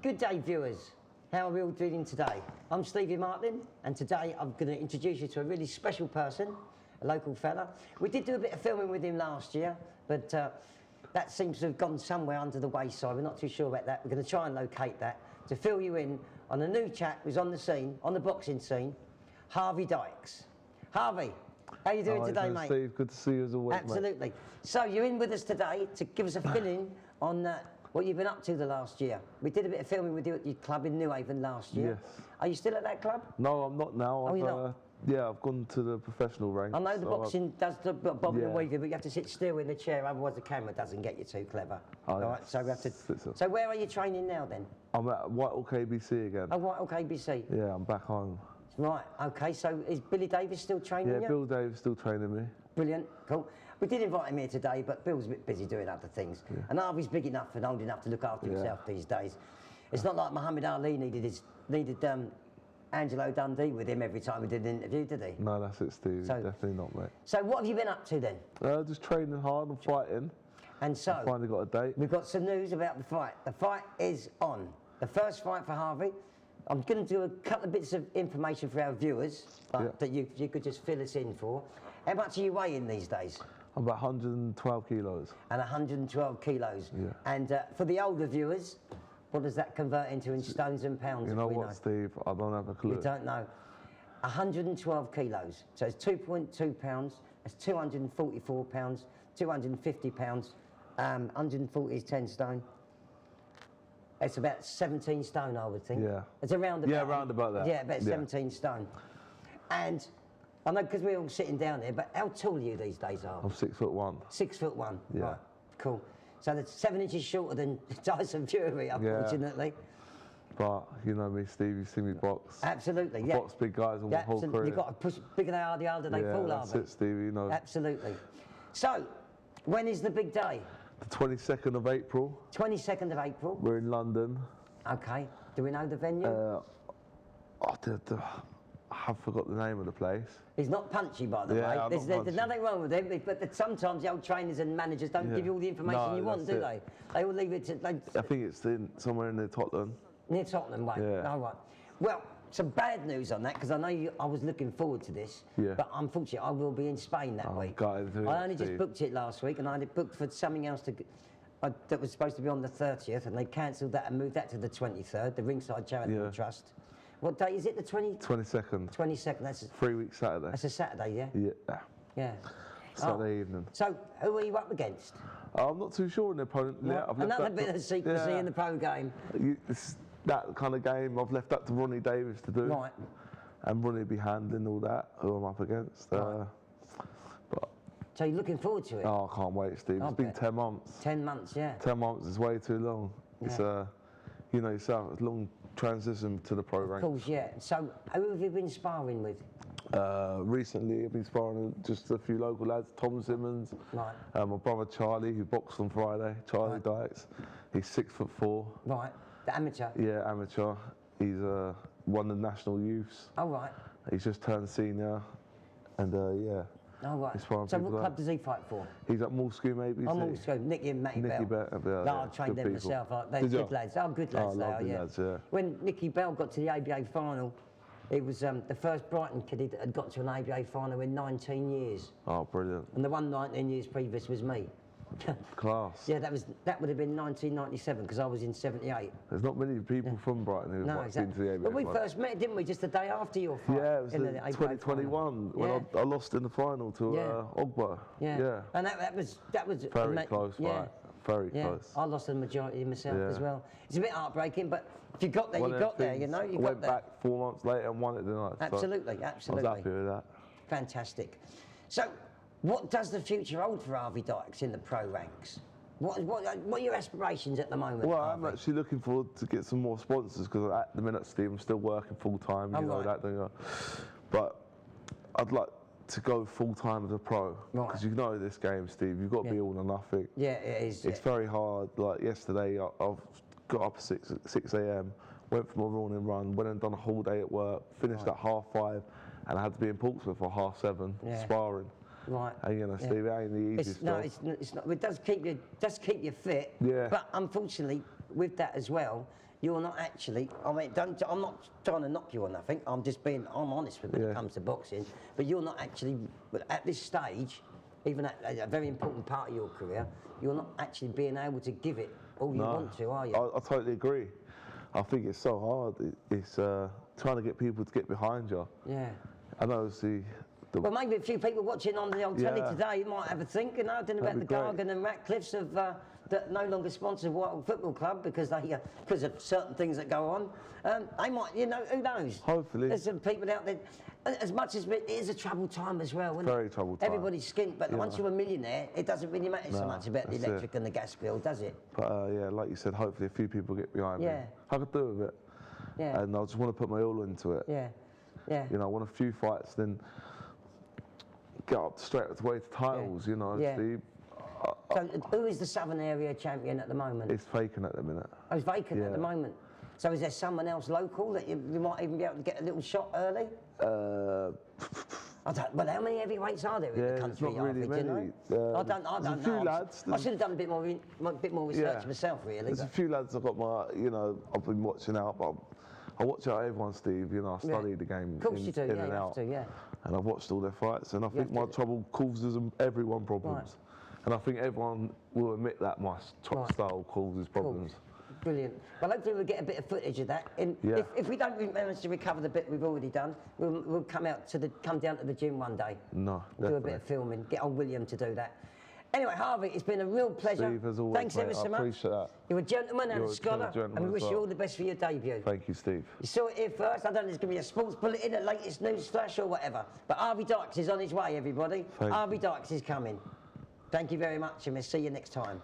Good day, viewers. How are we all doing today? I'm Stevie Martin, and today I'm going to introduce you to a really special person, a local fella. We did do a bit of filming with him last year, but that seems to have gone somewhere under the wayside. We're not too sure about that. We're going to try and locate that to fill you in on a new chap who's on the scene, on the boxing scene, Harvy Dykes. Harvy, how are you doing today, mate? Steve, good to see you as always, Absolutely. mate. So you're in with us today to give us a fill-in on what you've been up to the last year. We did a bit of filming with you at your club in New Haven last year. Yes. Are you still at that club? No, I'm not now. Oh, you're not? Yeah, I've gone to the professional ranks. I know the boxing does the bobbing and Yeah. weaving, but you have to sit still in the chair, otherwise the camera doesn't get you too clever. Oh, All yeah. right, so we have to. So- So where are you training now then? I'm at Whitehall KBC again. Oh, right, okay, KBC. Yeah, I'm back home. Right, okay. So is Billy Davis still training Yeah, you? Bill Davis still training me. Brilliant, cool. We did invite him here today, but Bill's a bit busy doing other things. Yeah. And Harvey's big enough and old enough to look after himself these days. It's not like Muhammad Ali needed Angelo Dundee with him every time we did an interview, did he? No, that's it, Steve. So- Definitely not, mate. So what have you been up to then? Just training hard and fighting. And so, Finally got a date. we've got some news about the fight. The fight is on. The first fight for Harvey. I'm going to do a couple of bits of information for our viewers that you could just fill us in for. How much are you weighing these days? I'm about 112 kilos. And 112 kilos. Yeah. And for the older viewers, what does that convert into in stones and pounds? You know what, Steve? I don't have a clue. You don't know. 112 kilos. So it's 2.2 pounds. That's 244 pounds. 250 pounds. 140 is 10 stone. It's about 17 stone, I would think. Yeah. It's around about. Yeah, round about that. Yeah, about 17 stone. And I know because we're all sitting down here, but how tall are you these days, Harvey? I'm 6'1". 6'1". Yeah. Right. Cool. So that's 7 inches shorter than Tyson Fury, unfortunately. But you know me, Steve. You see me box. Absolutely. Yeah. Box big guys on my whole Absolutely. career. You've got to push bigger they are, the harder they fall, that's Harvey. it, Steve. You know. Absolutely. So, when is the big day? The 22nd of April. 22nd of April. We're in London. Okay. Do we know the venue? I have forgot the name of the place. He's not punchy, by the way. I'm There's not punchy. nothing wrong with him, but sometimes the old trainers and managers don't give you all the information you want, do they? They all leave it to I think it's somewhere in the Tottenham. near Tottenham way. Yeah. All right. Well, some bad news on that because I know I was looking forward to this, but unfortunately I will be in Spain that week. Guys, I only just booked it last week, and I had it booked for something else that was supposed to be on the 30th, and they cancelled that and moved that to the 23rd, the Ringside Charitable Trust. What day is it? The 22nd. 22nd. That's 3 weeks Saturday. That's a Saturday, yeah. Yeah. Yeah. Saturday evening. So, who are you up against? I'm not too sure in the opponent yet. I've left Another that bit of secrecy in the pro game. It's that kind of game I've left that to Ronnie Davis to do. Right. And Ronnie will be handling all that, who I'm up against. Right. But So you're looking forward to it? I can't wait, Steve. It's been 10 months. 10 months, yeah. 10 months is way too long. It's you know yourself, it's a long transition to the pro ranks. Of course, yeah. So who have you been sparring with? Recently I've been sparring with just a few local lads, Tom Simmons, Right. My brother Charlie, who boxed on Friday, Charlie Dykes. He's 6'4". Right. The amateur? Yeah, amateur. He's won the national youths. Oh, right. He's just turned senior, and yeah. Oh, right. He's So sparring what people club out. does he fight for? He's at Moulscrew, maybe. I'm also Nicky and Matty Bell. Bell. I trained good them people. myself. They're Did good you? lads. Oh, good lads they are, lovely yeah. lads, yeah. When Nicky Bell got to the ABA final, he was the first Brighton kid that had got to an ABA final in 19 years. Oh, brilliant. And the one 19 years previous was me. Class. Yeah, that would have been 1997 because I was in 78. There's not many people from Brighton who've been to the ABA. But we first met, didn't we? Just the day after your fight. Yeah, it was in in the ABA 2021 when I lost in the final to Ogba. Yeah. And that was very close fight. Very close. I lost the majority myself as well. It's a bit heartbreaking, but if you got there, you got there. You know, you got there. I went back 4 months later and won it, didn't I? Absolutely, absolutely. I was happy with that. Fantastic. So, what does the future hold for Harvey Dykes in the pro ranks? What are your aspirations at the moment? Well, Harvey? I'm actually looking forward to get some more sponsors because at the minute, Steve, I'm still working full time. You know that, don't you? But I'd like to go full time as a pro because you know this game, Steve. You've got to be all or nothing. Yeah, it is. It's very hard. Like yesterday, I've got up at 6 a.m. Went for my morning run, went and done a whole day at work. Finished at 5:30, and I had to be in Portsmouth for 7:30 sparring. Right. And you know, Steve, it ain't the easiest job. It's not. It does keep you fit. Yeah. But unfortunately, with that as well, you're not actually. I mean, I'm not trying to knock you or nothing. I'm honest when it comes to boxing. But you're not actually at this stage, even at a very important part of your career, you're not actually being able to give it all you want to, are you? I totally agree. I think it's so hard. It's trying to get people to get behind you. Yeah. And obviously. Well, maybe a few people watching on the old telly today might have a think, I don't know about the Gargan and Ratcliffes that no longer sponsor Whitehall Football Club because of certain things that go on. They might, who knows? Hopefully. There's some people out there. As much as it is a troubled time as well, isn't it? Very troubled time. Everybody's skint, but once you're a millionaire, it doesn't really matter so much about the electric and the gas bill, does it? But like you said, hopefully a few people get behind me. I could do with it. Yeah. And I just want to put my all into it. Yeah. Yeah. I want a few fights, then get up straight away to titles, Steve. So who is the Southern Area champion at the moment? It's vacant at the minute. Oh, it's vacant at the moment. So is there someone else local that you might even be able to get a little shot early? Well, how many heavyweights are there in the country? It's not really many. I don't know. There's a few lads. I should have done a bit more research myself, really. There's a few lads I've got I've been watching out, but I watch out everyone, Steve. I study the game of course you do. in and out. And I've watched all their fights, and I think my trouble causes everyone problems. Right. And I think everyone will admit that my style causes problems. Cool. Brilliant. Well, hopefully we'll get a bit of footage of that. If we don't manage to recover the bit we've already done, we'll come down to the gym one day. No, do a bit of filming. Get old William to do that. Anyway, Harvey, it's been a real pleasure. Steve, as always, thanks ever so much. I appreciate that. You're a gentleman and a scholar, and we wish you all the best for your debut. Thank you, Steve. You saw it here first. I don't know if it's going to be a sports bulletin, a latest news flash or whatever. But Harvey Dykes is on his way, everybody. Harvey Dykes is coming. Thank you very much, and we'll see you next time.